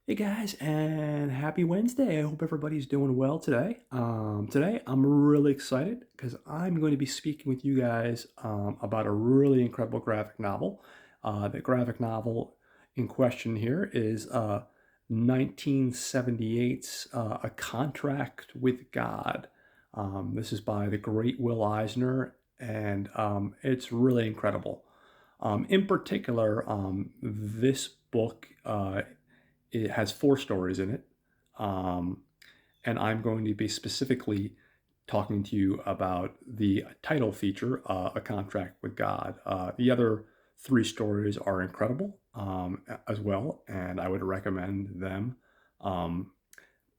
Hey guys, and happy Wednesday. I hope everybody's doing well today. Today, I'm really excited because I'm going to be speaking with you guys about a really incredible graphic novel. The graphic novel in question here is 1978's A Contract with God. This is by the great Will Eisner, and it's really incredible. In particular, this book it has four stories in it. Um, and I'm going to be specifically talking to you about the title feature, A Contract with God. The other three stories are incredible as well, and I would recommend them. Um,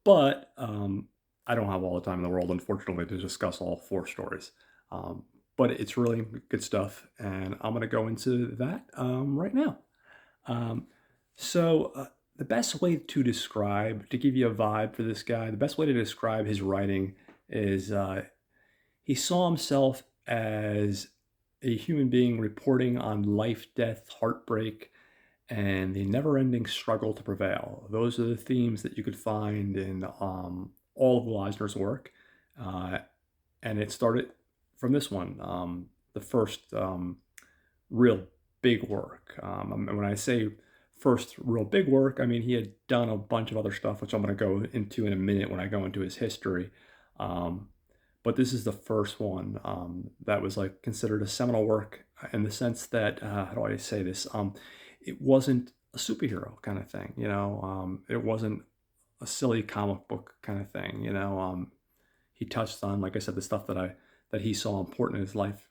but I don't have all the time in the world, unfortunately, to discuss all four stories. Um, but it's really good stuff, and I'm going to go into that right now. Um, so, the best way to describe, to give you a vibe for this guy, the best way to describe his writing is he saw himself as a human being reporting on life, death, heartbreak, and the never ending struggle to prevail. Those are the themes that you could find in all of Will Eisner's work. Uh, and it started from this one, the first real big work. And when I say first real big work, I mean he had done a bunch of other stuff, which I'm going to go into in a minute when I go into his history. Um, but this is the first one that was like considered a seminal work in the sense that how do I say this? It wasn't a superhero kind of thing, you know. It wasn't a silly comic book kind of thing, you know. He touched on, like I said, the stuff that he saw important in his life,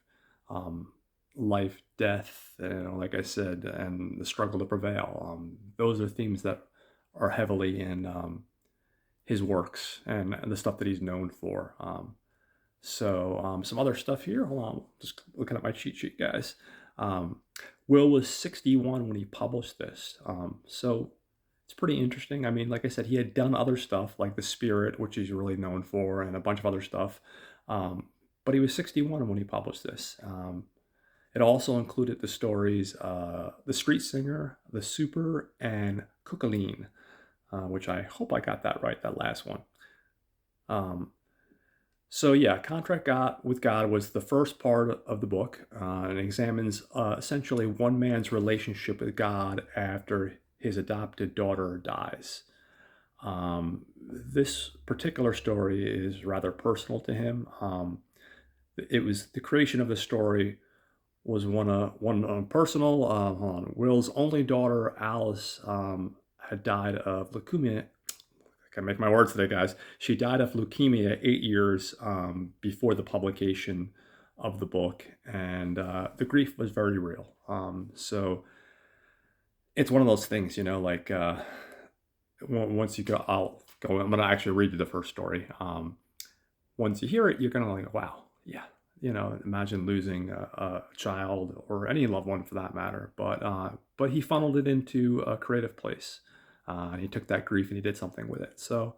um, life, death, you know, like I said, and the struggle to prevail. Those are themes that are heavily in his works and the stuff that he's known for. Some other stuff here. Hold on, just looking at my cheat sheet, guys. Um, Will was 61 when he published this, so it's pretty interesting. I mean, like I said, he had done other stuff like The Spirit, which he's really known for, and a bunch of other stuff. Um, but he was 61 when he published this. It also included the stories The Street Singer, The Super, and Cookaline, which I hope I got that right, that last one. Um, so yeah, Contract God with God was the first part of the book, and examines essentially one man's relationship with God after his adopted daughter dies. This particular story is rather personal to him. It was the creation of the story was one personal. Hold on. Will's only daughter Alice had died of leukemia. I can make my words today, guys. She died of leukemia 8 years before the publication of the book, and the grief was very real. So it's one of those things, you know, like once you go, I'll go. I'm gonna actually read you the first story. Once you hear it, you're gonna like, wow, yeah, you know, imagine losing a child or any loved one for that matter. But he funneled it into a creative place. And he took that grief and he did something with it. So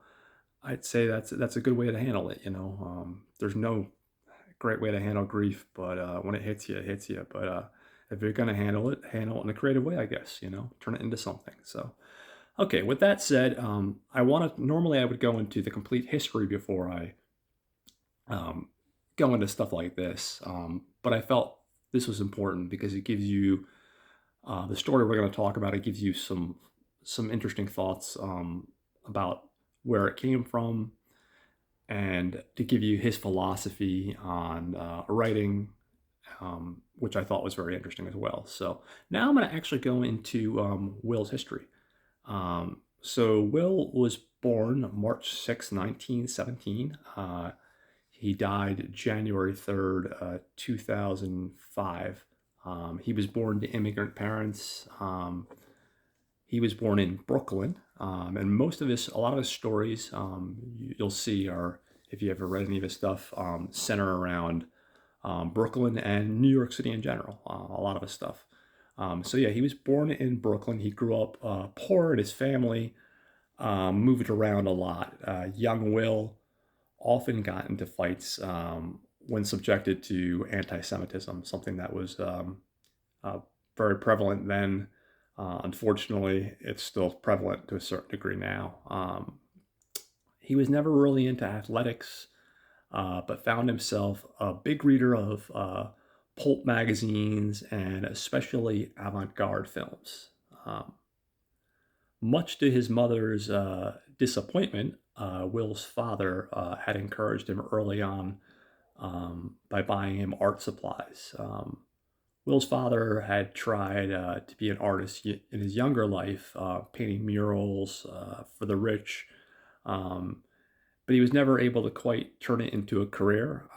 I'd say that's a good way to handle it. You know, there's no great way to handle grief, but when it hits you, it hits you. But if you're gonna handle it in a creative way, I guess. You know, turn it into something. So okay, with that said, I want to normally I would go into the complete history before I um, go into stuff like this, but I felt this was important because it gives you the story we're going to talk about. It gives you some interesting thoughts about where it came from, and to give you his philosophy on writing, which I thought was very interesting as well. So now I'm going to actually go into Will's history. So Will was born March 6, 1917. He died January 3rd, 2005. He was born to immigrant parents. He was born in Brooklyn, and a lot of his stories, you'll see, are if you ever read any of his stuff, center around Brooklyn and New York City in general. A lot of his stuff. So yeah, he was born in Brooklyn. He grew up poor in his family, moved around a lot. Young Will often got into fights when subjected to anti-Semitism, something that was uh, very prevalent then. Unfortunately, it's still prevalent to a certain degree now. He was never really into athletics, but found himself a big reader of pulp magazines and especially avant garde films. Um, Much to his mother's disappointment, Will's father had encouraged him early on by buying him art supplies. Will's father had tried to be an artist in his younger life, painting murals for the rich, um, but he was never able to quite turn it into a career.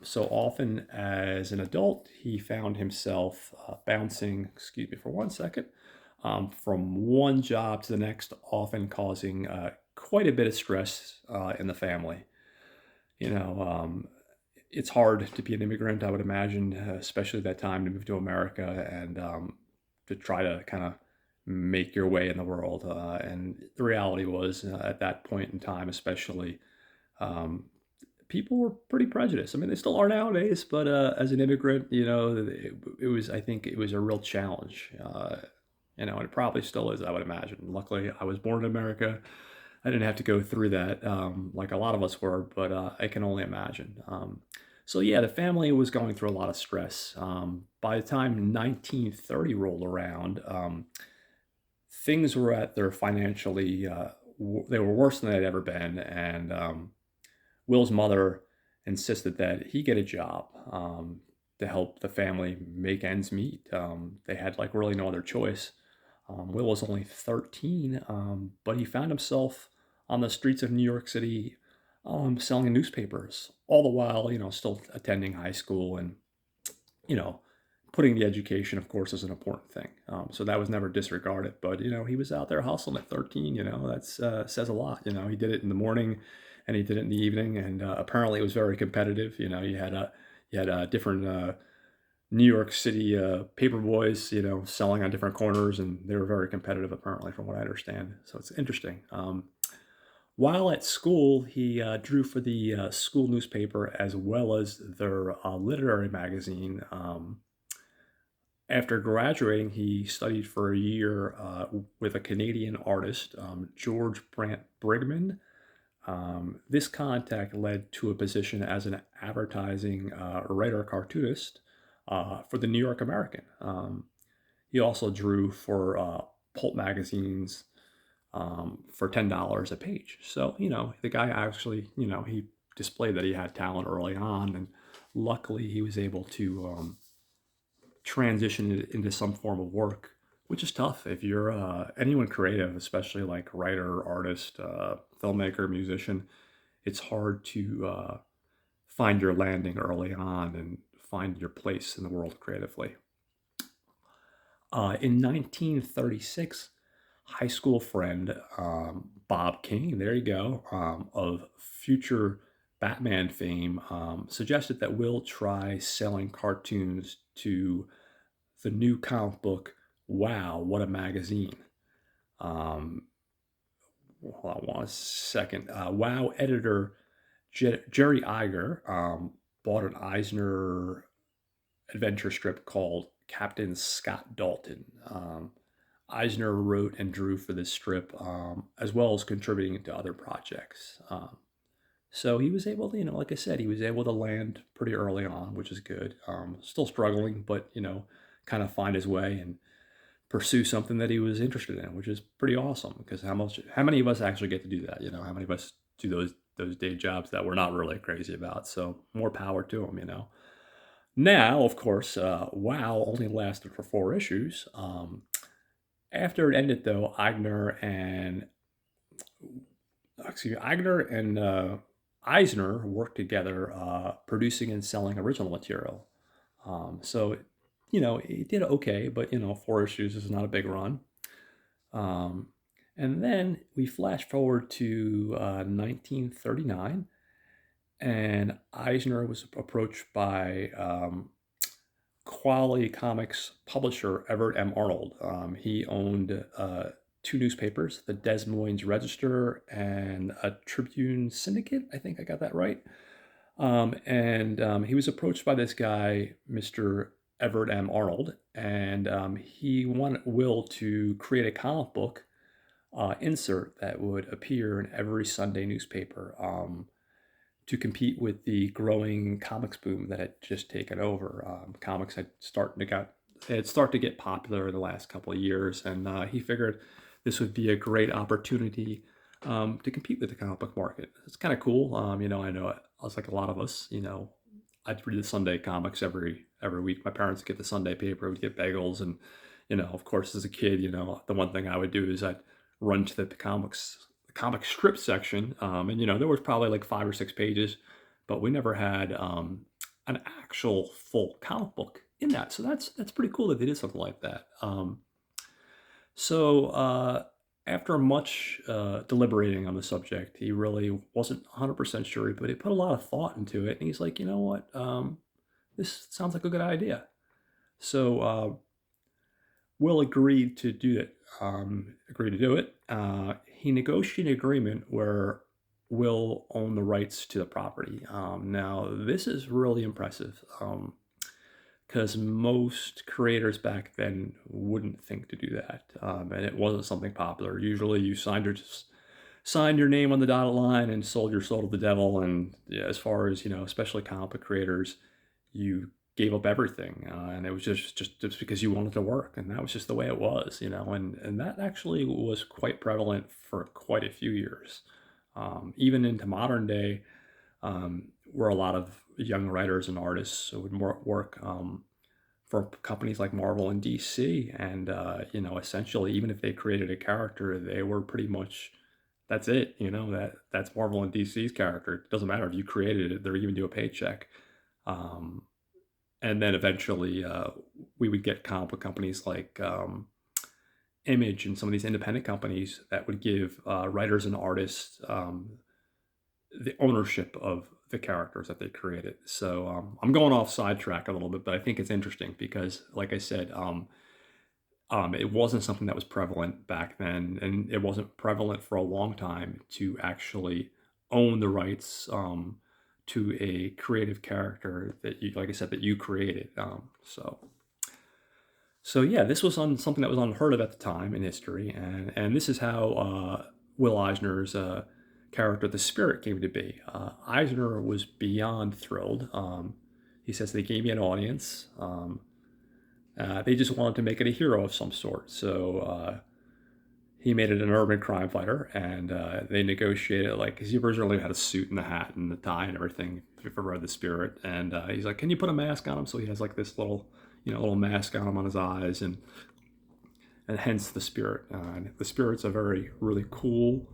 So often as an adult, he found himself bouncing, excuse me for one second, from one job to the next, often causing quite a bit of stress in the family. You know, it's hard to be an immigrant, I would imagine, especially that time to move to America and to try to kind of make your way in the world. And the reality was, at that point in time, especially, um, people were pretty prejudiced. I mean, they still are nowadays, but as an immigrant, it was, I think it was a real challenge. And it probably still is, I would imagine. Luckily, I was born in America. I didn't have to go through that like a lot of us were, but I can only imagine. So yeah, the family was going through a lot of stress. By the time 1930 rolled around, things were at their financially they were worse than they'd ever been, and Will's mother insisted that he get a job to help the family make ends meet. They had like really no other choice. Will was only 13, but he found himself on the streets of New York City selling newspapers, all the while, still attending high school and, you know, putting the education, of course, is an important thing. So that was never disregarded. But, he was out there hustling at 13, that's says a lot. He did it in the morning and he did it in the evening. And apparently it was very competitive. You had different New York City paper boys, selling on different corners, and they were very competitive, apparently, from what I understand. So it's interesting. While at school, he drew for the school newspaper as well as their literary magazine. After graduating, he studied for a year with a Canadian artist, George Brant Brigman. This contact led to a position as an advertising writer cartoonist for the New York American. He also drew for pulp magazines for $10 a page. So, the guy actually, he displayed that he had talent early on, and luckily he was able to transition it into some form of work, which is tough if you're anyone creative, especially like writer, artist, filmmaker, musician. It's hard to find your landing early on and find your place in the world creatively. In 1936, high school friend Bob King, there you go, of future Batman fame, suggested that Will try selling cartoons to the new comic book, Wow, What a Magazine. Um, Hold on one second. Wow editor Jerry Iger bought an Eisner adventure strip called Captain Scott Dalton. Eisner wrote and drew for this strip, as well as contributing to other projects. So he was able to, like I said, he was able to land pretty early on, which is good. Still struggling, but, kind of find his way and pursue something that he was interested in, which is pretty awesome. Because how many of us actually get to do that? How many of us do those day jobs that we're not really crazy about? So more power to them. Now, of course, WoW only lasted for 4 issues. After it ended, though, Eigner and Eisner worked together, producing and selling original material. So, it did okay, but 4 issues is not a big run. Um, and then we flash forward to 1939, and Eisner was approached by Quality Comics publisher Everett M. Arnold. He owned two newspapers, the Des Moines Register and a Tribune Syndicate. I think I got that right. And he was approached by this guy, Mr. Everett M. Arnold, and he wanted Will to create a comic book insert that would appear in every Sunday newspaper to compete with the growing comics boom that had just taken over. Comics had started to get popular in the last couple of years, and he figured this would be a great opportunity to compete with the comic book market. It's kind of cool. I know I was like a lot of us. I'd read the Sunday comics every week. My parents would get the Sunday paper, would get bagels, and of course, as a kid, the one thing I would do is I'd run to the comic strip section, and there was probably like 5 or 6 pages, but we never had an actual full comic book in that. So that's pretty cool that they did something like that. So after much deliberating on the subject, he really wasn't 100% sure, but he put a lot of thought into it, and he's like, you know what, this sounds like a good idea. So Will agreed to do it. He negotiated an agreement where Will owned the rights to the property. Now, this is really impressive because most creators back then wouldn't think to do that, and it wasn't something popular. Usually, you signed your name on the dotted line and sold your soul to the devil. And yeah, as far as especially comic book creators, you gave up everything, and it was just because you wanted to work, and that was just the way it was, and that actually was quite prevalent for quite a few years, even into modern day, where a lot of young writers and artists would work for companies like Marvel and DC, and essentially, even if they created a character, they were pretty much that's it. That's Marvel and DC's character. It doesn't matter if you created it; they're giving you a paycheck. Um, and then eventually we would get comic book companies like Image and some of these independent companies that would give writers and artists the ownership of the characters that they created. So I'm going off sidetrack a little bit, but I think it's interesting because, like I said, it wasn't something that was prevalent back then, and it wasn't prevalent for a long time to actually own the rights to a creative character that you, like I said, that you created. So yeah, this was on something that was unheard of at the time in history, and this is how Will Eisner's character, the Spirit, came to be. Eisner was beyond thrilled. He says they gave me an audience. They just wanted to make it a hero of some sort. So he made it an urban crime fighter, and they negotiated because he originally had a suit and the hat and the tie and everything for the Spirit. And he's like, "Can you put a mask on him?" So he has like this little mask on him on his eyes, and hence the Spirit. The Spirit's a really cool,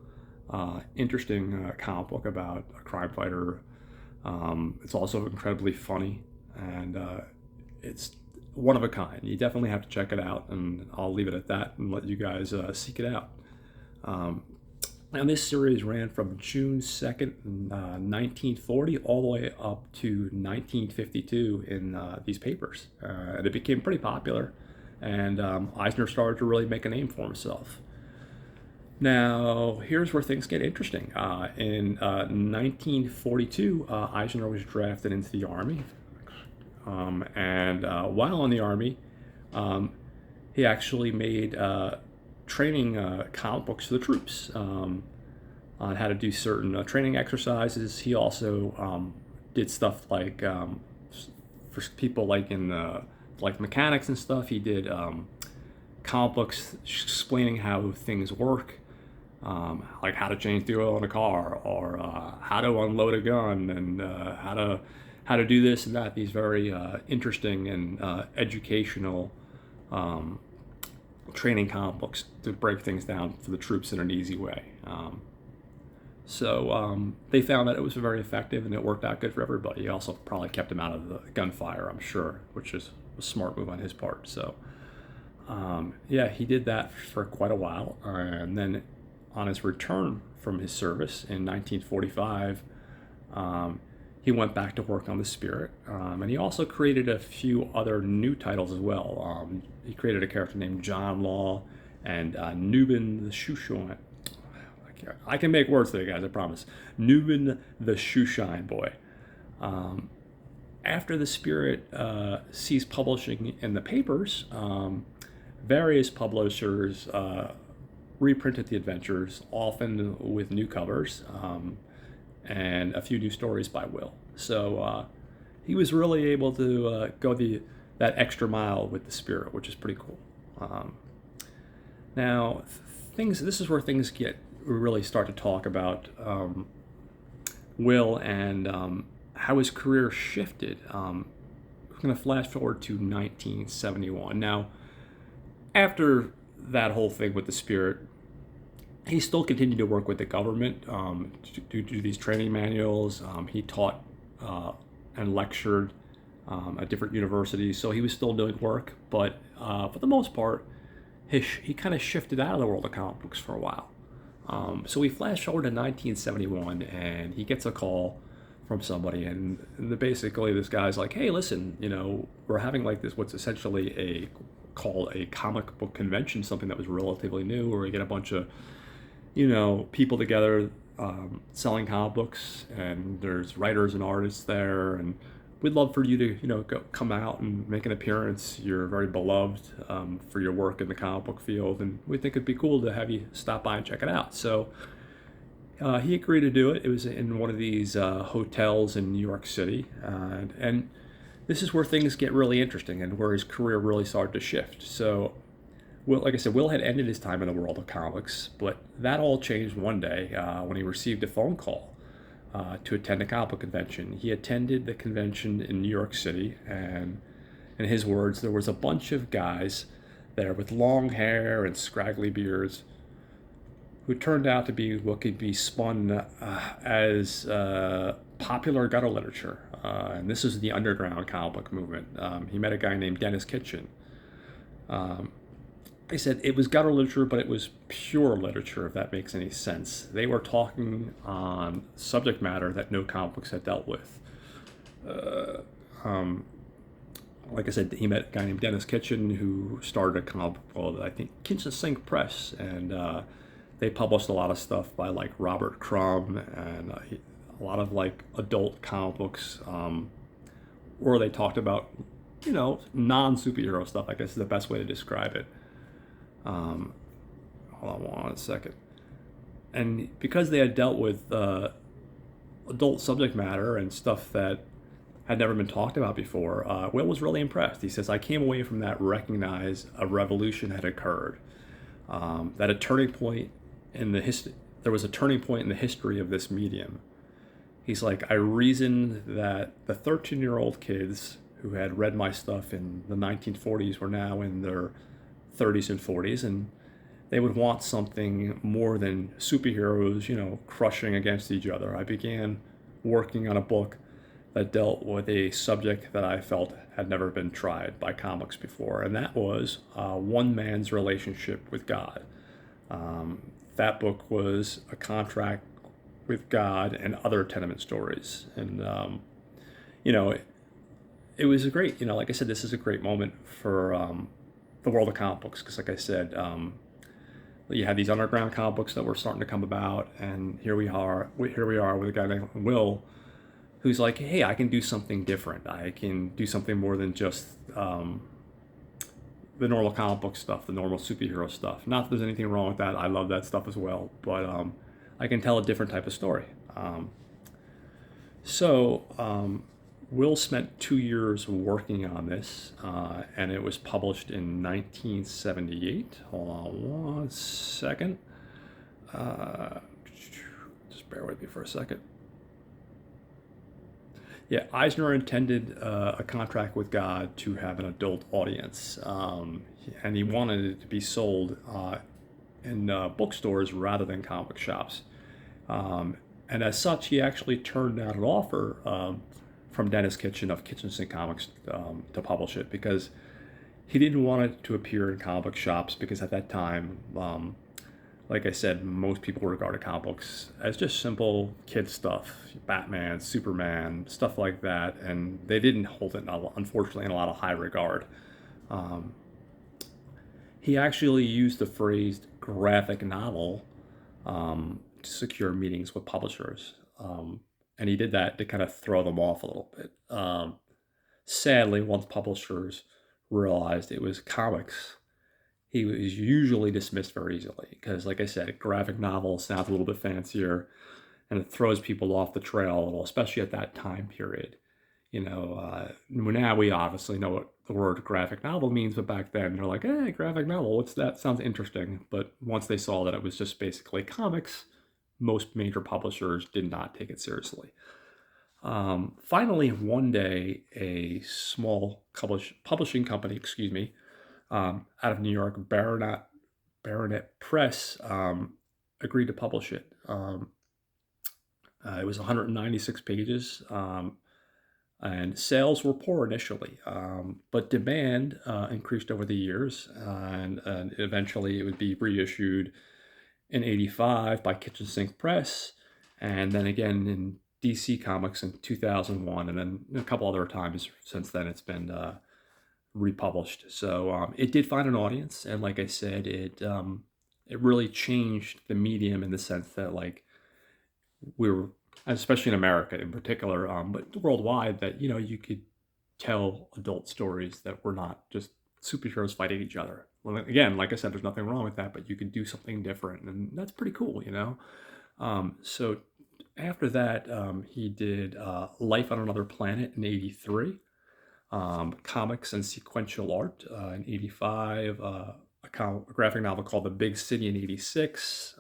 interesting comic book about a crime fighter. It's also incredibly funny, and it's one of a kind. You definitely have to check it out, and I'll leave it at that and let you guys seek it out. And this series ran from June 2nd, 1940, all the way up to 1952 in these papers. And it became pretty popular, and Eisner started to really make a name for himself. Now, here's where things get interesting. In 1942, Eisner was drafted into the Army. And while in the Army, he actually made training comic books for the troops on how to do certain training exercises. He also did stuff like for people like in like mechanics and stuff. He did comic books explaining how things work, like how to change the oil in a car, or how to unload a gun, and how to do this and that. These very interesting and educational training comic books to break things down for the troops in an easy way. So they found that it was very effective, and it worked out good for everybody. He also probably kept him out of the gunfire, I'm sure, which is a smart move on his part. So yeah, he did that for quite a while, and then on his return from his service in 1945, he went back to work on the Spirit, and he also created a few other new titles as well. He created a character named John Law and Nubin the Shoeshine. I can make words today, guys, I promise. Nubin the Shoeshine Boy. After the Spirit ceased publishing in the papers, various publishers reprinted the adventures, often with new covers and a few new stories by Will. So he was really able to go that extra mile with the Spirit, which is pretty cool. Um, Now, things. This is where things get really start to talk about Will and how his career shifted. We're going to flash forward to 1971. Now, after that whole thing with the Spirit, he still continued to work with the government to do these training manuals. He taught and lectured at different universities, so he was still doing work. But for the most part, he kind of shifted out of the world of comic books for a while. So we flash forward to 1971, and he gets a call from somebody, and basically this guy's like, "Hey, listen, we're having like this, what's essentially called a comic book convention, something that was relatively new, where we get a bunch of people together selling comic books, and there's writers and artists there, and we'd love for you to come out and make an appearance. You're very beloved for your work in the comic book field, and we think it'd be cool to have you stop by and check it out." So he agreed to do it. It was in one of these hotels in New York City, and this is where things get really interesting and where his career really started to shift. So Will, like I said, Will had ended his time in the world of comics, but that all changed one day when he received a phone call to attend a comic book convention. He attended the convention in New York City, and in his words, there was a bunch of guys there with long hair and scraggly beards who turned out to be what could be spun as popular gutter literature. And this is the underground comic book movement. He met a guy named Dennis Kitchen. They said it was gutter literature, but it was pure literature, if that makes any sense. They were talking on subject matter that no comic books had dealt with. Like I said, he met a guy named Dennis Kitchen who started a comic book called, I think, Kitchen Sink Press, and they published a lot of stuff by like Robert Crumb and a lot of like adult comic books, where they talked about, non-superhero stuff, I guess is the best way to describe it. Hold on one second. And because they had dealt with adult subject matter and stuff that had never been talked about before, Will was really impressed. He says, "I came away from that recognized a revolution had occurred, that a turning point in the history. There was a turning point in the history of this medium." He's like, "I reasoned that the 13-year-old kids who had read my stuff in the 1940s were now in their 30s and 40s, and they would want something more than superheroes, crushing against each other. I began working on a book that dealt with a subject that I felt had never been tried by comics before, and that was one man's relationship with God. That book was a contract with God and other tenement stories, and it was a great, like I said, this is a great moment for the world of comic books, because like I said, you had these underground comic books that were starting to come about, and here we are with a guy named Will, who's like, "Hey, I can do something different. I can do something more than just the normal comic book stuff, the normal superhero stuff. Not that there's anything wrong with that. I love that stuff as well, but I can tell a different type of story." So Will spent 2 years working on this, and it was published in 1978. Hold on one second. Just bear with me for a second. Yeah, Eisner intended a contract with God to have an adult audience, and he wanted it to be sold in bookstores rather than comic shops. And as such, he actually turned down an offer from Dennis Kitchen of Kitchen Sink Comics to publish it, because he didn't want it to appear in comic shops, because at that time, like I said, most people regarded comic books as just simple kid stuff, Batman, Superman, stuff like that, and they didn't hold it, unfortunately, in a lot of high regard. He actually used the phrase graphic novel to secure meetings with publishers. And he did that to kind of throw them off a little bit. sadly, once publishers realized it was comics, he was usually dismissed very easily because, like I said, graphic novel sounds a little bit fancier and it throws people off the trail a little, especially at that time period. Now we obviously know what the word graphic novel means, but back then they're like, hey, graphic novel, what's that? Sounds interesting. But once they saw that it was just basically comics, most major publishers did not take it seriously. Finally, one day, a small publishing company, out of New York, Baronet Press, agreed to publish it. It was 196 pages, and sales were poor initially, but demand increased over the years, and eventually it would be reissued in '85 by Kitchen Sink Press, and then again in DC Comics in 2001, and then a couple other times since then it's been republished. So it did find an audience, and like I said, it really changed the medium in the sense that like we were, especially in America in particular, but worldwide, that you could tell adult stories that were not just superheroes fighting each other. Well, again, like I said, there's nothing wrong with that, but you could do something different, and that's pretty cool. So after that, he did Life on Another Planet in '83, comics and sequential art in '85, a graphic novel called The Big City in '86,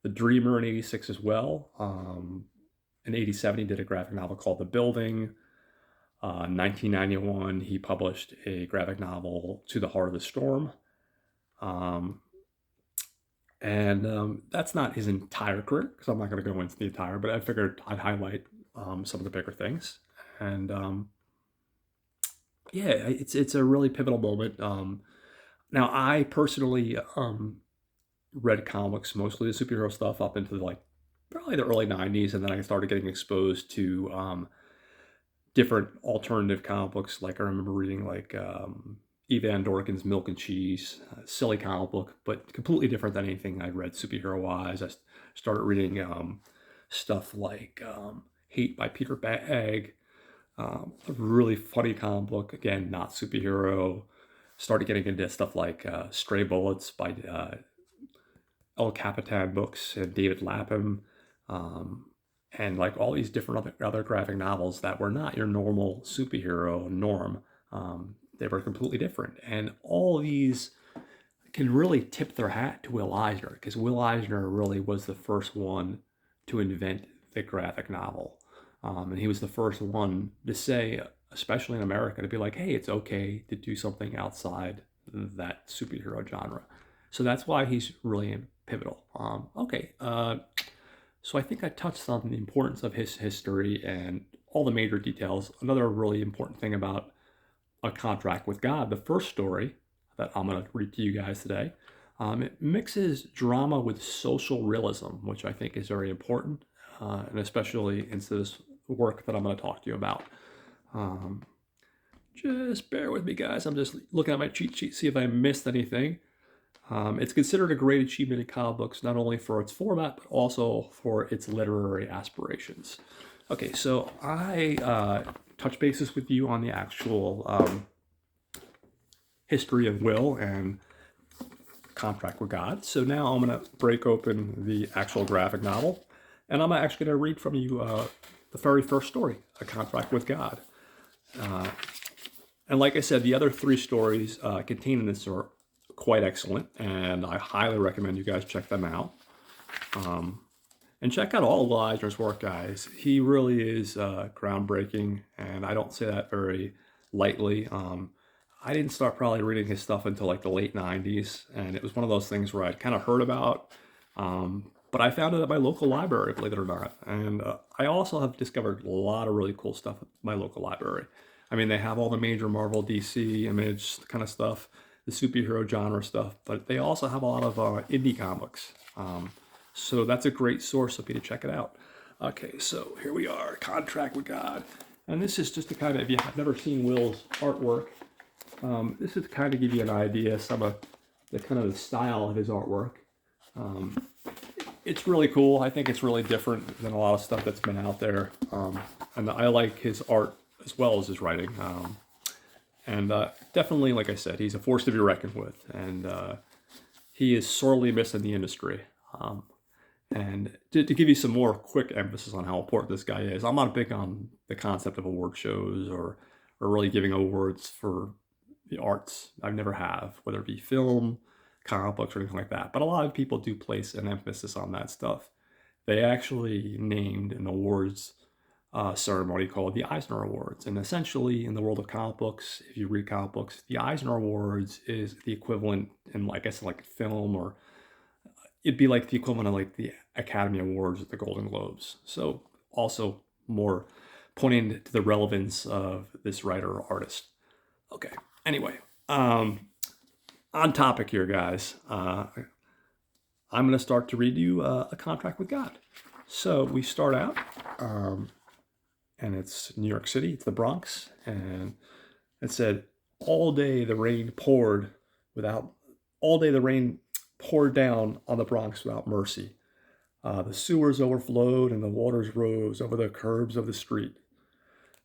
The Dreamer in '86 as well. In '87, he did a graphic novel called The Building. 1991, he published a graphic novel, To the Heart of the Storm. And that's not his entire career, because I'm not going to go into the entire, but I figured I'd highlight some of the bigger things. And yeah, it's a really pivotal moment. Now, I personally read comics, mostly the superhero stuff, up into like probably the early '90s, and then I started getting exposed to different alternative comic books. Like I remember reading like E. Van Dorkin's Milk and Cheese, silly comic book, but completely different than anything I'd read superhero-wise. I started reading stuff like Hate by Peter Bagge, a really funny comic book, again, not superhero. Started getting into stuff like Stray Bullets by El Capitan books and David Lapham, and like all these different other graphic novels that were not your normal superhero norm. They were completely different. And all these can really tip their hat to Will Eisner, because Will Eisner really was the first one to invent the graphic novel. And he was the first one to say, especially in America, to be like, hey, it's okay to do something outside that superhero genre. So that's why he's really pivotal. So I think I touched on the importance of his history and all the major details. Another really important thing about A Contract with God, the first story that I'm going to read to you guys today, it mixes drama with social realism, which I think is very important, and especially into this work that I'm going to talk to you about. Just bear with me, guys. I'm just looking at my cheat sheet, see if I missed anything. It's considered a great achievement in comic books, not only for its format, but also for its literary aspirations. Okay, so I touch bases with you on the actual history of Will and Contract with God. So now I'm going to break open the actual graphic novel, and I'm actually going to read from you the very first story, A Contract with God. And like I said, the other three stories contained in this are quite excellent, and I highly recommend you guys check them out. And check out all of Will Eisner's work, guys. He really is groundbreaking, and I don't say that very lightly. I didn't start probably reading his stuff until like the late '90s, and it was one of those things where I'd kind of heard about, but I found it at my local library, believe it or not. And I also have discovered a lot of really cool stuff at my local library. I mean, they have all the major Marvel, DC, Image kind of stuff, the superhero genre stuff, but they also have a lot of indie comics. So that's a great source of me to check it out. Okay, so here we are, Contract with God. And this is just to kind of, if you have never seen Will's artwork, this is to kind of give you an idea, some of the kind of the style of his artwork. It's really cool. I think it's really different than a lot of stuff that's been out there. And I like his art as well as his writing. And definitely, like I said, he's a force to be reckoned with, and he is sorely missed in the industry. Um, and to give you some more quick emphasis on how important this guy is, I'm not big on the concept of award shows or really giving awards for the arts. I never have, whether it be film, comic books, or anything like that. But a lot of people do place an emphasis on that stuff. They actually named an awards ceremony called the Eisner Awards. And essentially, in the world of comic books, if you read comic books, the Eisner Awards is the equivalent in, I guess, like film, or it'd be like the equivalent of like the Academy Awards or the Golden Globes. So also more pointing to the relevance of this writer or artist. Okay. Anyway, on topic here, guys. I'm going to start to read you A Contract with God. So we start out, and it's New York City. It's the Bronx, and it said, "All day the rain poured without. All day the rain poured down on the Bronx without mercy. The sewers overflowed and the waters rose over the curbs of the street."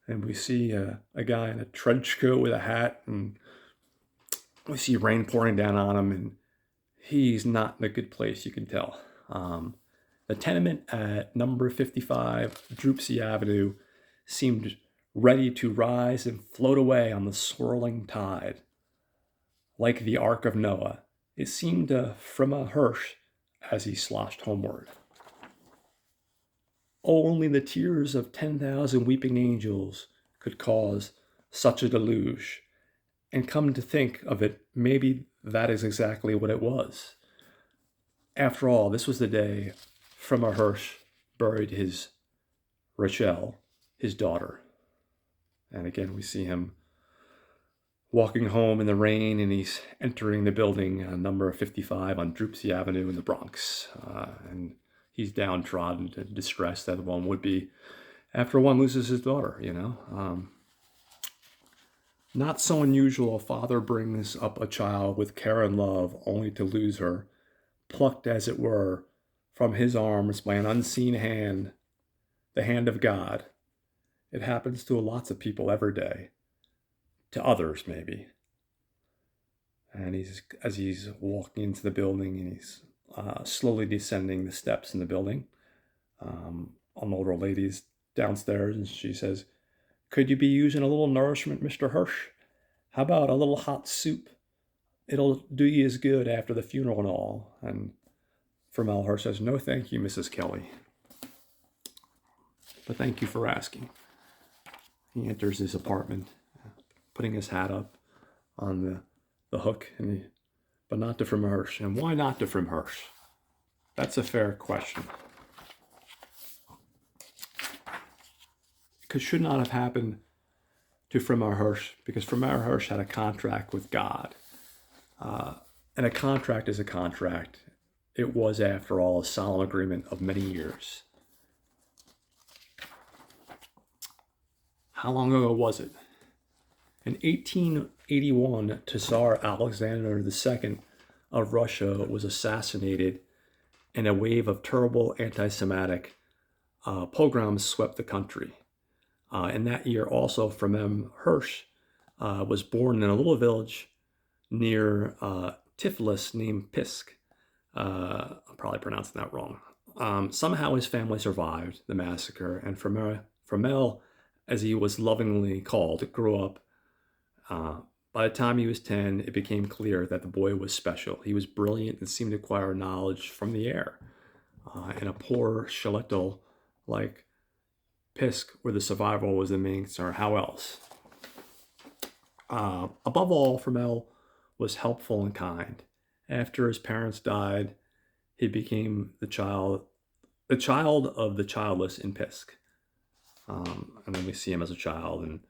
And we see a guy in a trench coat with a hat, and we see rain pouring down on him, and he's not in a good place, you can tell. The tenement at number 55 Droopsy Avenue seemed ready to rise and float away on the swirling tide. Like the Ark of Noah, it seemed to Frima Hirsch as he sloshed homeward. Only the tears of 10,000 weeping angels could cause such a deluge. And come to think of it, maybe that is exactly what it was. After all, this was the day Frima Hirsch buried his Rachel, his daughter. And again, we see him walking home in the rain, and he's entering the building, number 55 on Droopsy Avenue in the Bronx. And he's downtrodden and distressed, as one would be after one loses his daughter, you know. Not so unusual, a father brings up a child with care and love only to lose her, plucked as it were from his arms by an unseen hand, the hand of God. It happens to lots of people every day. To others, maybe. And as he's walking into the building, and he's slowly descending the steps in the building, an older lady's downstairs, and she says, "Could you be using a little nourishment, Mr. Hirsch? How about a little hot soup? It'll do you as good after the funeral and all." And Frima Hirsch says, "No, thank you, Mrs. Kelly. But thank you for asking." He enters his apartment, putting his hat up on the hook, but not to Frima Hirsch. And why not to Frima Hirsch? That's a fair question. It should not have happened to Frima Hirsch, because Frima Hirsch had a contract with God. And a contract is a contract. It was, after all, a solemn agreement of many years. How long ago was it? In 1881, Tsar Alexander II of Russia was assassinated, and a wave of terrible anti-Semitic pogroms swept the country. In that year, also, Frima Hirsch was born in a little village near Tiflis named Pisk. I'm probably pronouncing that wrong. Somehow his family survived the massacre, and Fromel, as he was lovingly called, grew up. By the time he was 10, it became clear that the boy was special. He was brilliant and seemed to acquire knowledge from the air. In a poor shtetl like Pisk, where the survival was the main concern, how else? Above all, Fromel was helpful and kind. After his parents died, he became the child of the childless in Pisk. And then we see him as a child, and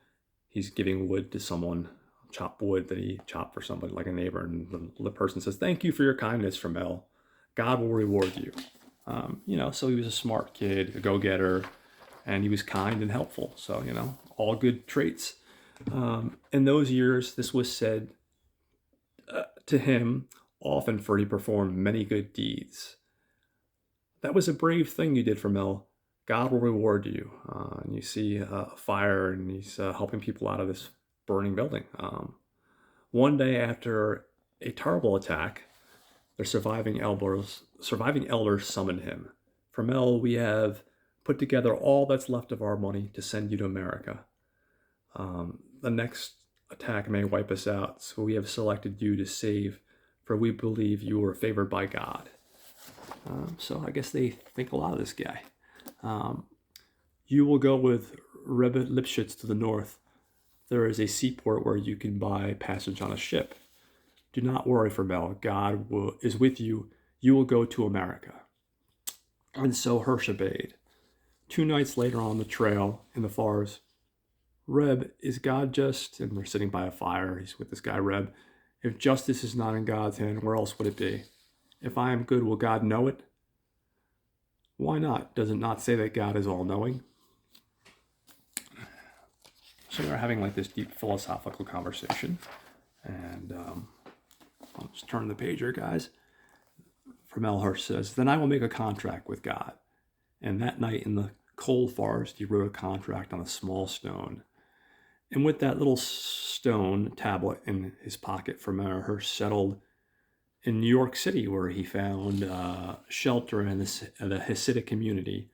he's giving wood to someone, chopped wood that he chopped for somebody, like a neighbor. And the person says, "Thank you for your kindness, Fromel. God will reward you." So he was a smart kid, a go-getter, and he was kind and helpful. So, all good traits. In those years, this was said to him often, for he performed many good deeds. "That was a brave thing you did, Fromel. God will reward you. And you see a fire, and he's helping people out of this burning building. One day after a terrible attack, their surviving elders summoned him. Fromel, we have put together all that's left of our money to send you to America. The next attack may wipe us out, so we have selected you to save, for we believe you were favored by God. So I guess they think a lot of this guy. You will go with Reb Lipschitz to the north. There is a seaport where you can buy passage on a ship. Do not worry, Fromel. Is with you. You will go to America. And so Hirsch obeyed. 2 nights later on the trail in the forest, Reb, is God just? And they're sitting by a fire. He's with this guy, Reb. If justice is not in God's hand, where else would it be? If I am good, will God know it? Why not? Does it not say that God is all-knowing? So they're having like this deep philosophical conversation. And I'll just turn the page here, guys. Fromel Hirsch says, then I will make a contract with God. And that night in the cold forest, he wrote a contract on a small stone. And with that little stone tablet in his pocket, Fromel Hirsch settled in New York City, where he found shelter in the Hasidic community.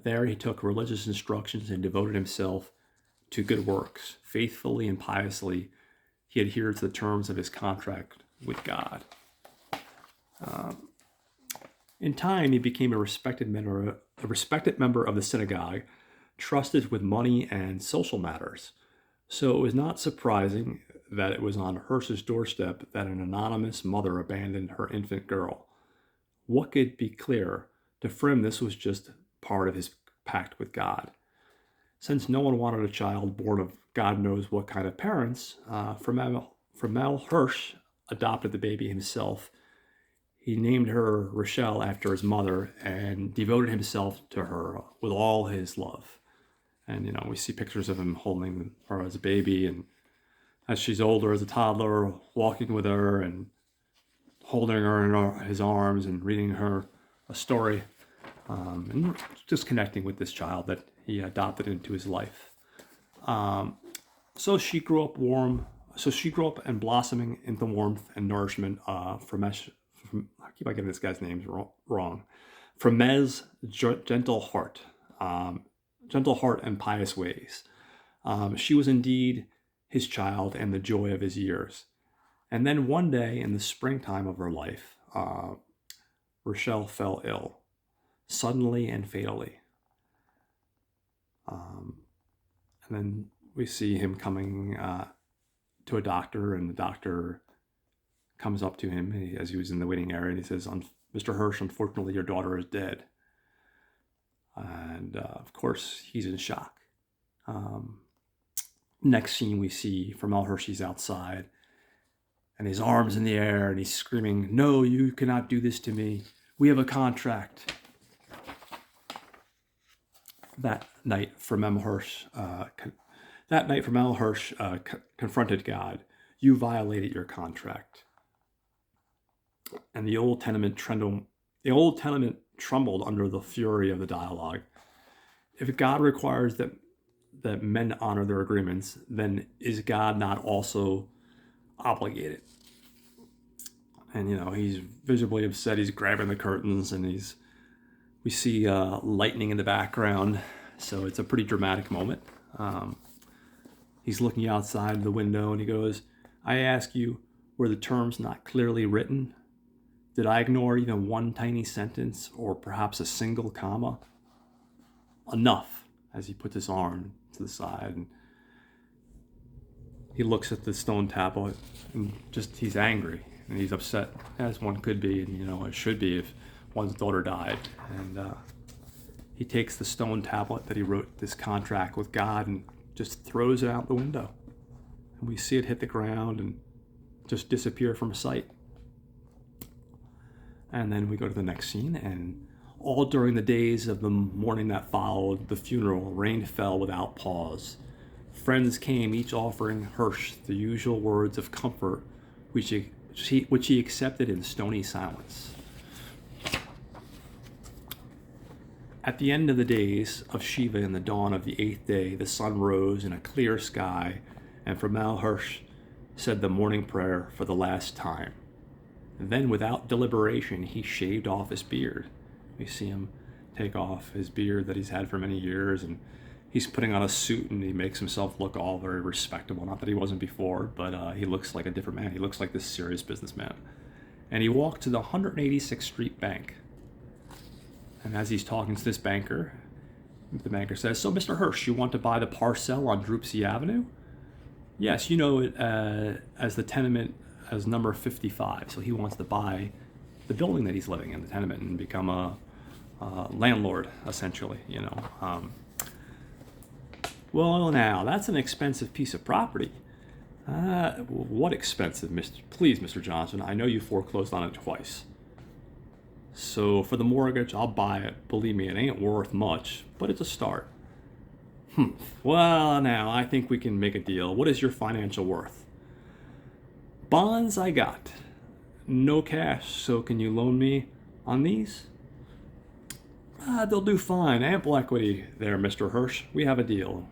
There he took religious instructions and devoted himself to good works. Faithfully and piously, he adhered to the terms of his contract with God. In time, he became a respected member of the synagogue, trusted with money and social matters. So it was not surprising that it was on Hirsch's doorstep that an anonymous mother abandoned her infant girl. What could be clearer? To Frim, this was just part of his pact with God. Since no one wanted a child born of God knows what kind of parents, Fromel Hirsch adopted the baby himself. He named her Rochelle after his mother and devoted himself to her with all his love. And, we see pictures of him holding her as a baby, and as she's older, as a toddler, walking with her and holding her in his arms and reading her a story, and just connecting with this child that he adopted into his life. So she grew up and blossoming into warmth and nourishment from I keep on getting this guy's names wrong. Fromez's gentle heart and pious ways. She was indeed his child and the joy of his years. And then one day in the springtime of her life, Rochelle fell ill, suddenly and fatally. And then we see him coming to a doctor, and the doctor comes up to him as he was in the waiting area, and he says, Mr. Hirsch, unfortunately, your daughter is dead. And of course, he's in shock. Next scene, we see Fromel Hirsch, he's outside, and his arms in the air, and he's screaming, no, you cannot do this to me. We have a contract. That night, Fromel Hirsch confronted God. You violated your contract. And the old tenement trembled under the fury of the dialogue. If God requires that men honor their agreements, then is God not also obligated? And he's visibly upset. He's grabbing the curtains, and we see lightning in the background, so it's a pretty dramatic moment. He's looking outside the window, and he goes, I ask you, were the terms not clearly written? Did I ignore even one tiny sentence, or perhaps a single comma? Enough, as he puts his arm to the side, and he looks at the stone tablet, and he's angry, and he's upset, as one could be, and it should be if one's daughter died. And he takes the stone tablet that he wrote this contract with God and just throws it out the window. And we see it hit the ground and just disappear from sight. And then we go to the next scene, and all during the days of the morning that followed the funeral, rain fell without pause. Friends came, each offering Hirsch the usual words of comfort, which he accepted in stony silence. At the end of the days of Shiva in the dawn of the 8th day, the sun rose in a clear sky, and Framal Hirsch said the morning prayer for the last time. Then, without deliberation, he shaved off his beard. We see him take off his beard that he's had for many years, and he's putting on a suit, and he makes himself look all very respectable. Not that he wasn't before, but he looks like a different man. He looks like this serious businessman. And he walked to the 186th Street Bank. And as he's talking to this banker, the banker says, "So, Mr. Hirsch, you want to buy the parcel on Droopsy Avenue?" "Yes, you know it as the tenement as number 55. So he wants to buy the building that he's living in, the tenement, and become a landlord, essentially, you know. Well, now, that's an expensive piece of property. What expensive, Please, Mr. Johnson, I know you foreclosed on it twice. So for the mortgage, I'll buy it. Believe me, it ain't worth much, but it's a start." "Well, now, I think we can make a deal. What is your financial worth?" "Bonds I got. No cash, so can you loan me on these?" They'll do fine. Ample equity there, Mr. Hirsch. We have a deal."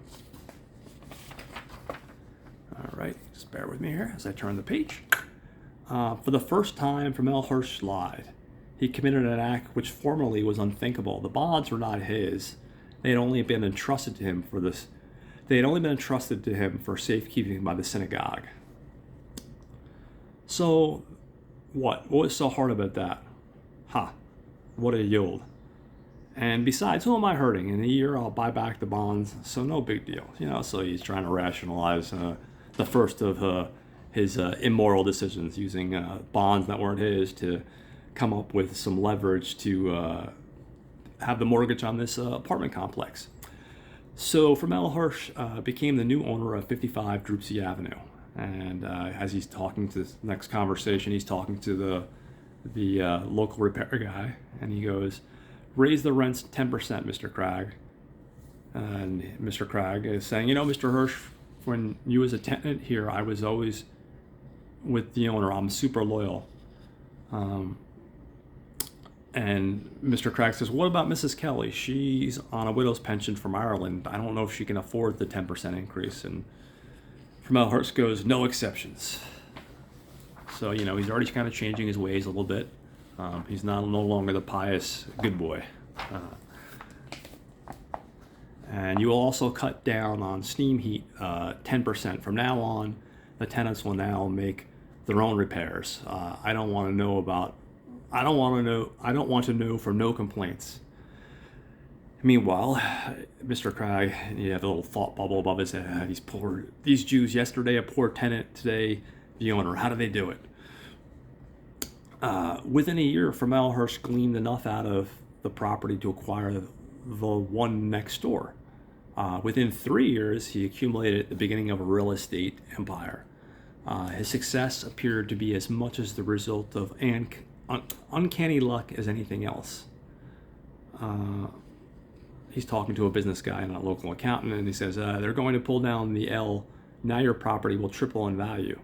All right, just bear with me here as I turn the page. For the first time, Framal Hirsch lied. He committed an act which formerly was unthinkable. The bonds were not his. They had only been entrusted to him for this. They had only been entrusted to him for safekeeping by the synagogue. So, what? What was so hard about that? What a yield. And besides, who am I hurting? In a year, I'll buy back the bonds, so no big deal. You know, so he's trying to rationalize the first of his immoral decisions, using bonds that weren't his to come up with some leverage to have the mortgage on this apartment complex. So Framal Hirsch became the new owner of 55 Droopsy Avenue. And as he's talking to this next conversation, he's talking to the local repair guy, and he goes, "Raise the rents 10%, Mr. Cragg." And Mr. Cragg is saying, "You know, Mr. Hirsch, when you was a tenant here, I was always with the owner. I'm super loyal." And Mr. Cragg says, "What about Mrs. Kelly? She's on a widow's pension from Ireland. I don't know if she can afford the 10% increase." And Framal Hirsch goes, "No exceptions." So, you know, he's already kind of changing his ways a little bit. He's no longer the pious good boy. And you will also cut down on steam heat 10%. From now on, the tenants will now make their own repairs. I don't want to know for no complaints. Meanwhile, Mr. Cragg, you have a little thought bubble above his head. These Jews, yesterday a poor tenant, today the owner. How do they do it? Within a year, Framal Hirsch gleaned enough out of the property to acquire the one next door. Within 3 years, he accumulated the beginning of a real estate empire. His success appeared to be as much as the result of uncanny luck as anything else. He's talking to a business guy and a local accountant, and he says, "They're going to pull down the L. Now your property will triple in value.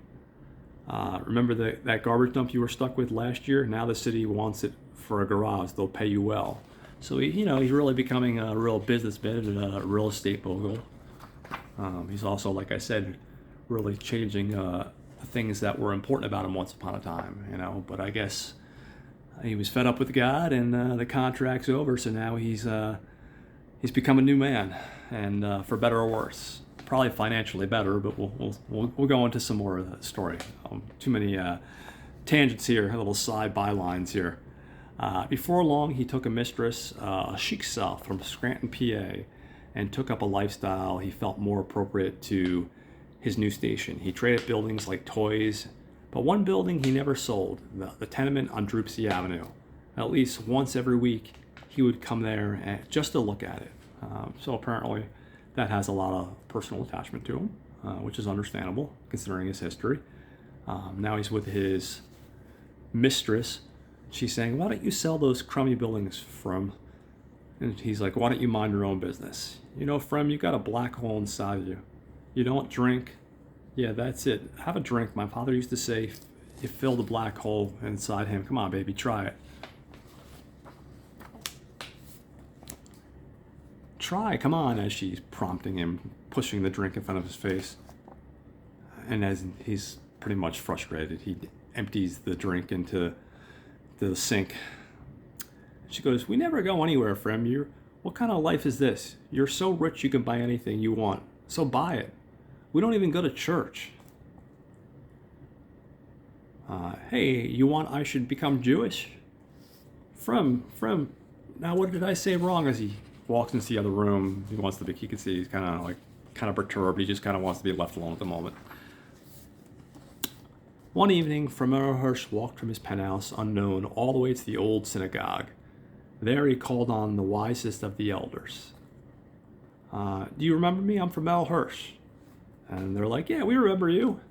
Remember that garbage dump you were stuck with last year? Now the city wants it for a garage. They'll pay you well." So he's really becoming a real businessman and a real estate mogul. He's also, like I said, really changing things that were important about him once upon a time. But I guess he was fed up with God, and the contract's over. So now he's become a new man, and for better or worse. Probably financially better, but we'll go into some more of the story. Too many tangents here, little side bylines here. Before long, he took a mistress, a chic south from Scranton, PA, and took up a lifestyle he felt more appropriate to his new station. He traded buildings like toys, but one building he never sold, the tenement on Droopsy Avenue. At least once every week, he would come there just to look at it. So apparently, that has a lot of personal attachment to him, which is understandable considering his history. Now he's with his mistress. She's saying, "Why don't you sell those crummy buildings, Frem?" And he's like, "Why don't you mind your own business? Frem, you got a black hole inside of you. You don't drink. Yeah, that's it. Have a drink. My father used to say, you fill the black hole inside him. Come on, baby, try it." try, come on, as she's prompting him, pushing the drink in front of his face. And as he's pretty much frustrated, he empties the drink into the sink. She goes, "We never go anywhere, Frem. What kind of life is this? You're so rich you can buy anything you want. So buy it. We don't even go to church." Hey, you want I should become Jewish? Frem, now what did I say wrong? As he walks into the other room, he can see he's kind of perturbed. He just kind of wants to be left alone at the moment. One evening, Frem Hirsch walked from his penthouse unknown all the way to the old synagogue. There he called on the wisest of the elders. "Do you remember me? I'm Frem Hirsch." And they're like, "Yeah, we remember you.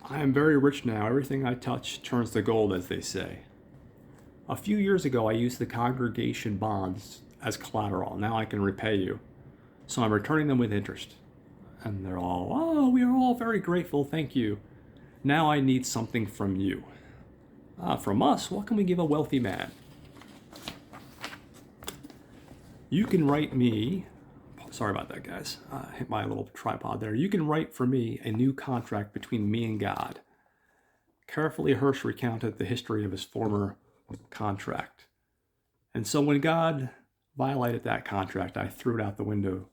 I am very rich now. Everything I touch turns to gold, as they say. A few years ago, I used the congregation bonds as collateral. Now I can repay you. So I'm returning them with interest." And they're all, "Oh, we are all very grateful. Thank you. Now I need something from you." "From us? What can we give a wealthy man?" "You can write me," sorry about that, guys, hit my little tripod there. "You can write for me a new contract between me and God." Carefully, Hirsch recounted the history of his former contract. "And so when God violated that contract, I threw it out the window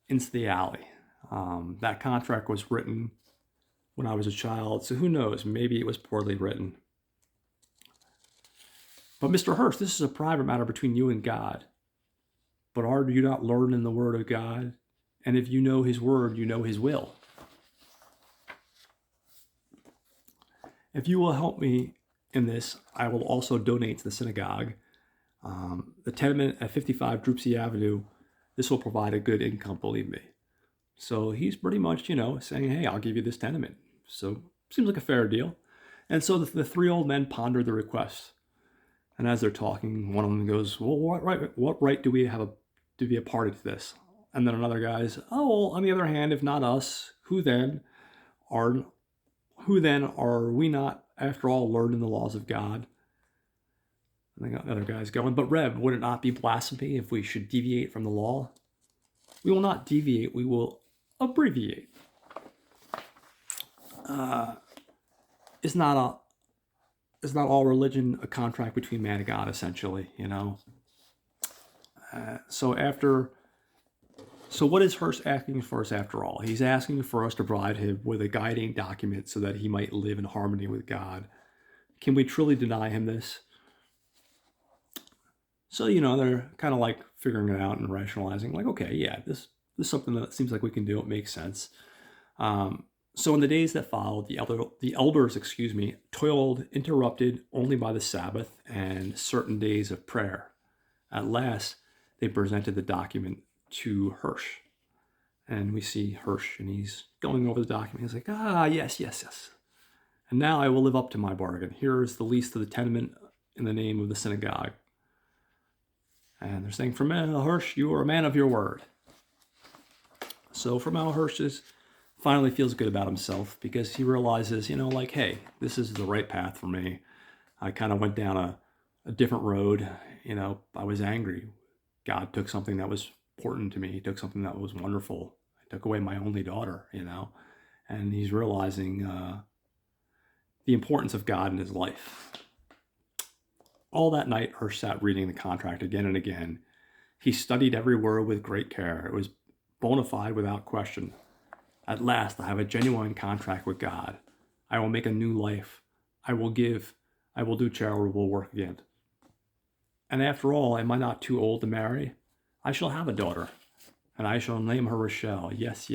into the alley. That contract was written when I was a child, so who knows, maybe it was poorly written. But Mr. Hirsch, this is a private matter between you and God. But are you not learned in the word of God? And if you know his word, you know his will. If you will help me in this, I will also donate to the synagogue. The tenement at 55 Drupsy Avenue, this will provide a good income, believe me." So he's pretty much, saying, "Hey, I'll give you this tenement." So seems like a fair deal. And so the three old men pondered the request. And as they're talking, one of them goes, "Well, what right do we have to be a party to this?" And then another guy's, "Oh, well, on the other hand, if not us, who then are we not, after all, learned in the laws of God?" And the other guy's going, "But Reb, would it not be blasphemy if we should deviate from the law?" "We will not deviate, we will abbreviate." Is not all religion a contract between man and God, essentially, So what is Hirsch asking for us after all? He's asking for us to provide him with a guiding document so that he might live in harmony with God. Can we truly deny him this? So, they're kind of like figuring it out and rationalizing, like, okay, yeah, this is something that seems like we can do. It makes sense. So in the days that followed, the elders, toiled, interrupted only by the Sabbath and certain days of prayer. At last, they presented the document to Hirsch. And we see Hirsch, and he's going over the document. He's like, yes. "And now I will live up to my bargain. Here is the lease to the tenement in the name of the synagogue." And they're saying, "Frem Hirsch, you are a man of your word." So Frem Hirsch finally feels good about himself because he realizes, hey, this is the right path for me. I kind of went down a different road. I was angry. God took something that was important to me. He took something that was wonderful. He took away my only daughter, and he's realizing the importance of God in his life. All that night, Hirsch sat reading the contract again and again. He studied every word with great care. It was bona fide without question. At last, I have a genuine contract with God. I will make a new life. I will do charitable work again. And after all, am I not too old to marry? I shall have a daughter, and I shall name her Rochelle. Yes.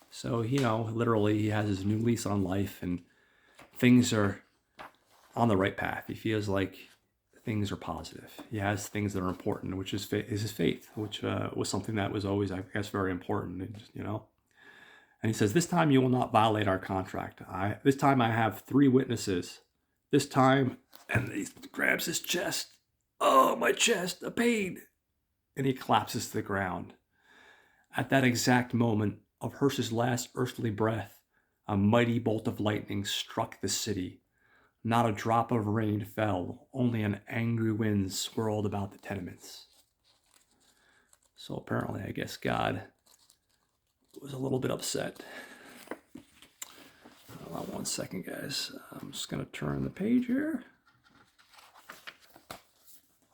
So, literally he has his new lease on life, and things are on the right path. He feels like things are positive. He has things that are important, which is his faith, which was something that was always, I guess, very important, And he says, "This time you will not violate our contract. This time I have 3 witnesses. This time," and he grabs his chest. "Oh, my chest, a pain." And he collapses to the ground. At that exact moment of Hirsch's last earthly breath, a mighty bolt of lightning struck the city. Not a drop of rain fell, only an angry wind swirled about the tenements. So apparently, I guess God was a little bit upset. Hold on one second, guys. I'm just going to turn the page here.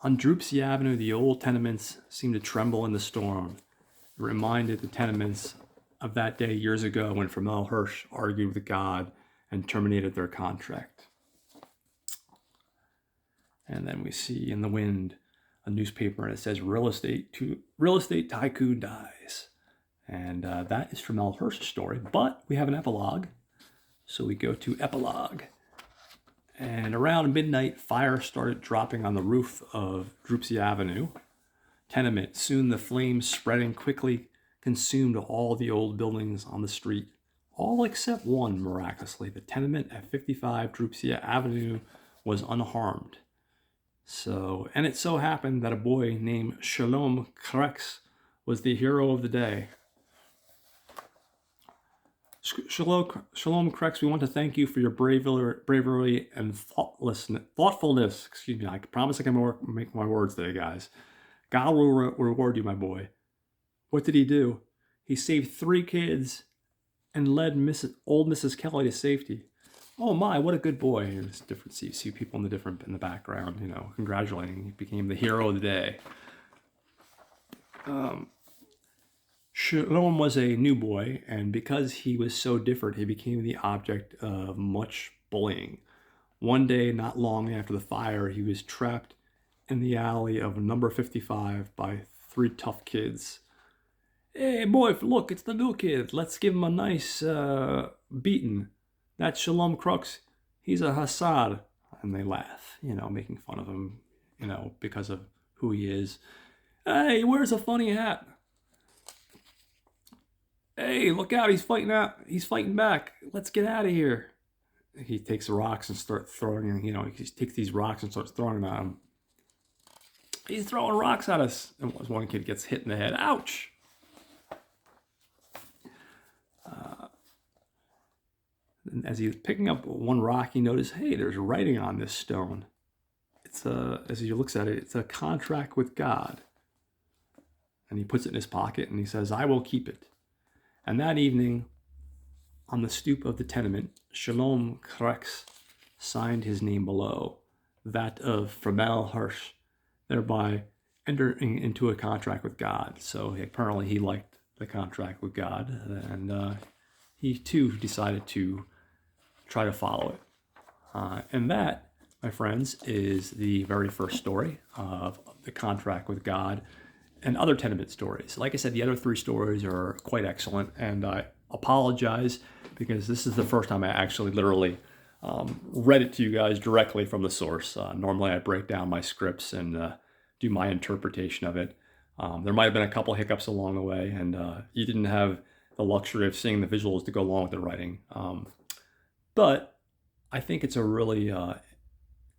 On Drupsy Avenue, the old tenements seemed to tremble in the storm. It reminded the tenements of that day years ago when Framel Hirsch argued with God and terminated their contract. And then we see in the wind a newspaper, and it says real estate tycoon dies. And that is Framel Hirsch's story, but we have an epilogue. So we go to epilogue. And around midnight, fire started dropping on the roof of Drupsy Avenue tenement. Soon the flames spreading quickly consumed all the old buildings on the street, all except one, miraculously. The tenement at 55 Drupsy Avenue was unharmed. And it so happened that a boy named Shalom Krex was the hero of the day. Shalom Krex, we want to thank you for your bravery and thoughtfulness. Excuse me, I promise I can make my words today, guys. God will reward you, my boy. What did he do? He saved 3 kids and led old Mrs. Kelly to safety. Oh my, what a good boy. It's different. You see people in the background, congratulating. He became the hero of the day. Shalom was a new boy, and because he was so different, he became the object of much bullying. One day, not long after the fire, he was trapped in the alley of number 55 by 3 tough kids. Hey, boy, look, it's the new kid. Let's give him a nice beating. That's Shalom Crux. He's a Hassad. And they laugh, making fun of him, because of who he is. Hey, he wears a funny hat. Hey, look out, he's fighting back. Let's get out of here. He takes the rocks and starts throwing them, he takes these rocks and starts throwing them at him. He's throwing rocks at us. And one kid gets hit in the head. Ouch! And as he was picking up one rock, he noticed, hey, there's writing on this stone. As he looks at it, it's a contract with God. And he puts it in his pocket and he says, I will keep it. And that evening, on the stoop of the tenement, Shalom Krex signed his name below, that of Framel Hirsch, thereby entering into a contract with God. So apparently he liked the contract with God, and he too decided to try to follow it. And that, my friends, is the very first story of the contract with God and other tenement stories. Like I said, the other 3 stories are quite excellent, and I apologize because this is the first time I actually literally read it to you guys directly from the source. Normally I break down my scripts and do my interpretation of it. There might have been a couple hiccups along the way, and you didn't have the luxury of seeing the visuals to go along with the writing. But I think it's a really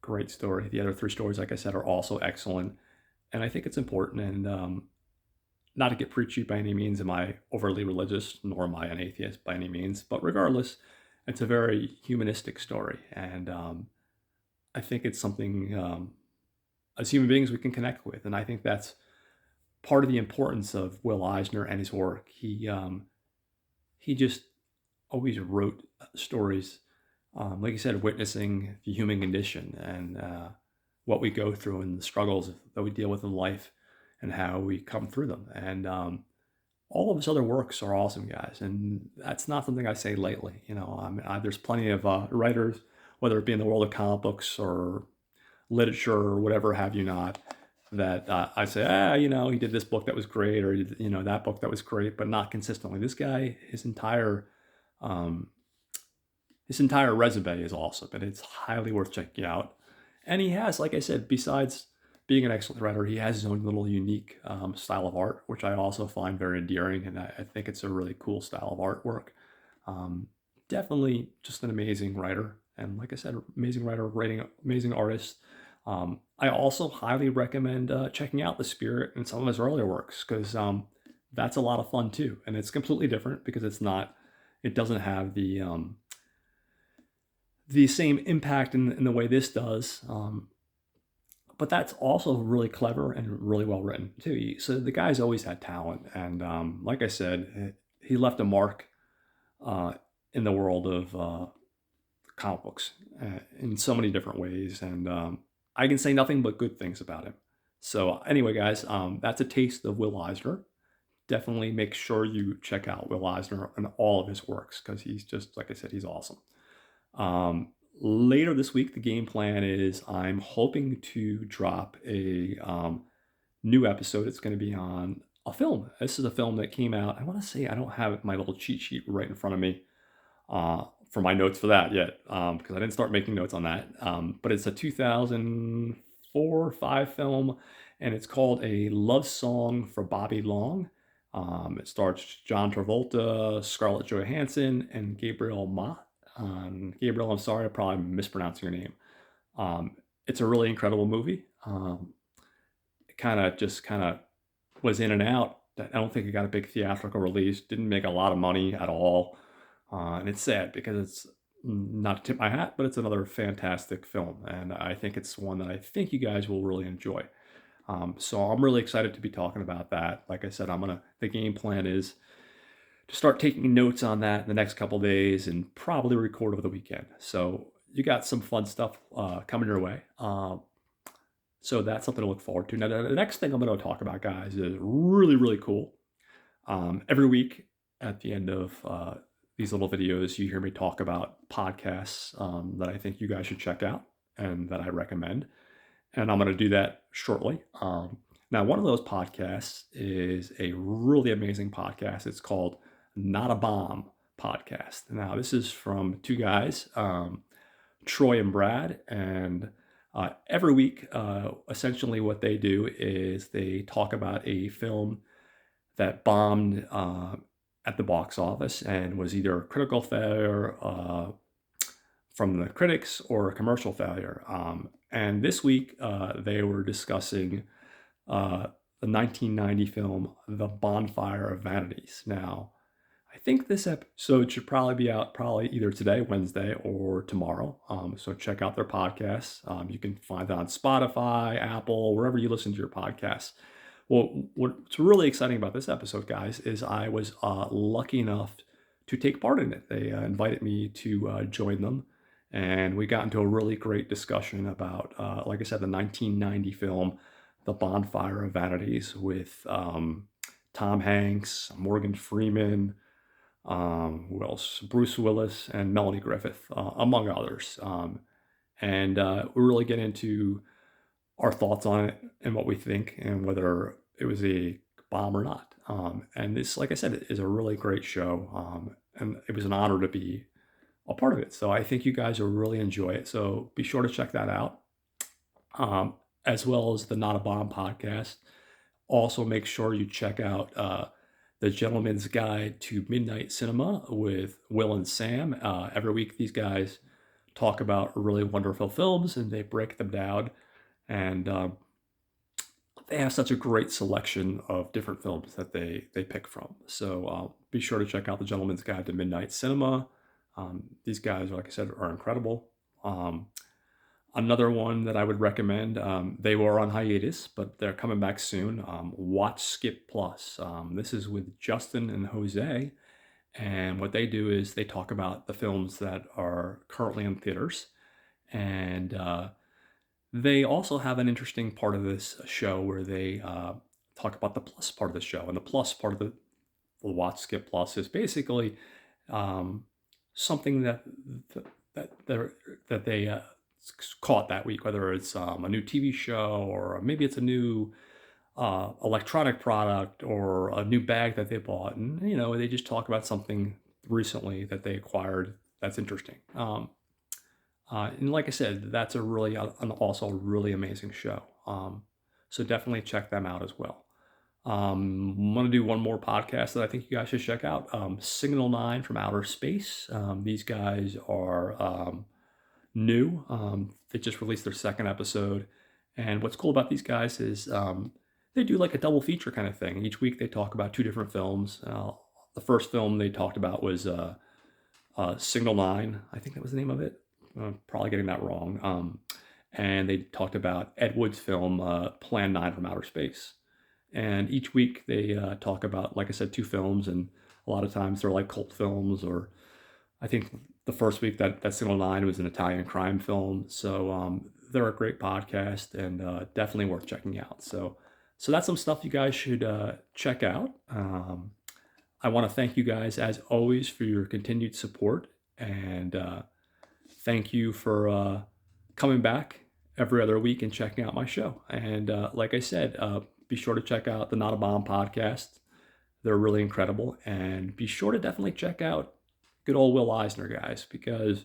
great story. The other 3 stories, like I said, are also excellent. And I think it's important, and not to get preachy by any means am I overly religious, nor am I an atheist by any means. But regardless, it's a very humanistic story. And I think it's something as human beings we can connect with. And I think that's part of the importance of Will Eisner and his work. He just always wrote stories, like you said, witnessing the human condition and what we go through and the struggles that we deal with in life and how we come through them. And all of his other works are awesome, guys. And that's not something I say lately. There's plenty of writers, whether it be in the world of comic books or literature or whatever have you not, that I say, he did this book that was great, or that book that was great, but not consistently. This guy, his entire resume is awesome, and it's highly worth checking out. And he has, like I said, besides being an excellent writer, he has his own little unique style of art, which I also find very endearing, and I think it's a really cool style of artwork. Definitely just an amazing writer, and like I said, amazing writer, writing, amazing artist. I also highly recommend checking out The Spirit and some of his earlier works, because that's a lot of fun too, and it's completely different because it doesn't have the same impact in the way this does. but that's also really clever and really well written too. So the guy's always had talent, and like I said, he left a mark uh, in the world of comic books in so many different ways, and I can say nothing but good things about him. So anyway, guys, that's a taste of Will Eisner. Definitely make sure you check out Will Eisner and all of his works because he's just, like I said, he's awesome. Later this week, the game plan is I'm hoping to drop a new episode. It's going to be on a film. This is a film that came out. I want to say I don't have my little cheat sheet right in front of me for my notes for that yet because I didn't start making notes on that. But it's a 2004-5 film, and it's called A Love Song for Bobby Long. It stars John Travolta, Scarlett Johansson, and Gabriel Mott. Gabriel, I'm sorry, I'm probably mispronouncing your name. It's a really incredible movie. It kind of was in and out. I don't think it got a big theatrical release. Didn't make a lot of money at all. And it's sad because it's not to tip my hat, but it's another fantastic film. And I think it's one that I think you guys will really enjoy. So I'm really excited to be talking about that. Like I said, the game plan is to start taking notes on that in the next couple days and probably record over the weekend. So you got some fun stuff coming your way. So that's something to look forward to. Now, the next thing I'm going to talk about, guys, is really, really cool. Every week at the end of these little videos, you hear me talk about podcasts that I think you guys should check out and that I recommend. And I'm going to do that shortly. Now, one of those podcasts is a really amazing podcast. It's called Not a Bomb Podcast. Now, this is from two guys, Troy and Brad. And every week, essentially what they do is they talk about a film that bombed at the box office and was either a critical failure from the critics or a commercial failure. And this week, they were discussing the 1990 film, The Bonfire of Vanities. Now, I think this episode should probably be out either today, Wednesday, or tomorrow. So check out their podcasts. You can find that on Spotify, Apple, wherever you listen to your podcasts. Well, what's really exciting about this episode, guys, is I was lucky enough to take part in it. They invited me to join them, and we got into a really great discussion about, like I said, the 1990 film, The Bonfire of Vanities, with Tom Hanks, Morgan Freeman, who else? Bruce Willis, and Melanie Griffith, among others. And we really get into our thoughts on it and what we think and whether it was a bomb or not. And this, like I said, is a really great show. And it was an honor to be a part of it. So I think you guys will really enjoy it. So be sure to check that out, as well as the Not a Bomb podcast. Also, make sure you check out The Gentleman's Guide to Midnight Cinema with Will and Sam. Every week, these guys talk about really wonderful films and they break them down. And they have such a great selection of different films that they pick from. So be sure to check out The Gentleman's Guide to Midnight Cinema. These guys, like I said, are incredible. Another one that I would recommend, they were on hiatus, but they're coming back soon. Watch Skip Plus. This is with Justin and Jose. And what they do is they talk about the films that are currently in theaters. And they also have an interesting part of this show where they talk about the plus part of the show. And the plus part of the Watch Skip Plus is basically something that they caught that week, whether it's a new TV show or maybe it's a new electronic product or a new bag that they bought. And, they just talk about something recently that they acquired that's interesting. And like I said, that's also a really amazing show. So definitely check them out as well. I'm going to do one more podcast that I think you guys should check out. Signal 9 from Outer Space. These guys are new. They just released their second episode. And what's cool about these guys is they do like a double feature kind of thing. Each week they talk about two different films. The first film they talked about was Signal 9. I think that was the name of it. I'm probably getting that wrong. and they talked about Ed Wood's film, Plan 9 from Outer Space. And each week they talk about, like I said, two films, and a lot of times they're like cult films, or I think the first week that Single Nine was an Italian crime film. So they're a great podcast, and definitely worth checking out. So that's some stuff you guys should check out. I want to thank you guys, as always, for your continued support, and thank you for coming back every other week and checking out my show. And like I said, be sure to check out the Not a Bomb podcast. They're really incredible. And be sure to definitely check out good old Will Eisner, guys, because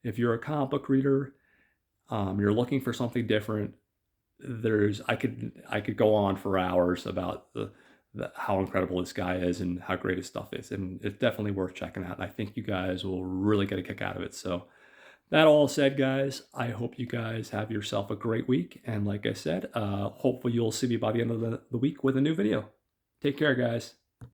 if you're a comic book reader, you're looking for something different. I could go on for hours about how incredible this guy is and how great his stuff is, and it's definitely worth checking out. And I think you guys will really get a kick out of it. So that all said, guys, I hope you guys have yourself a great week. And like I said, hopefully you'll see me by the end of the week with a new video. Take care, guys.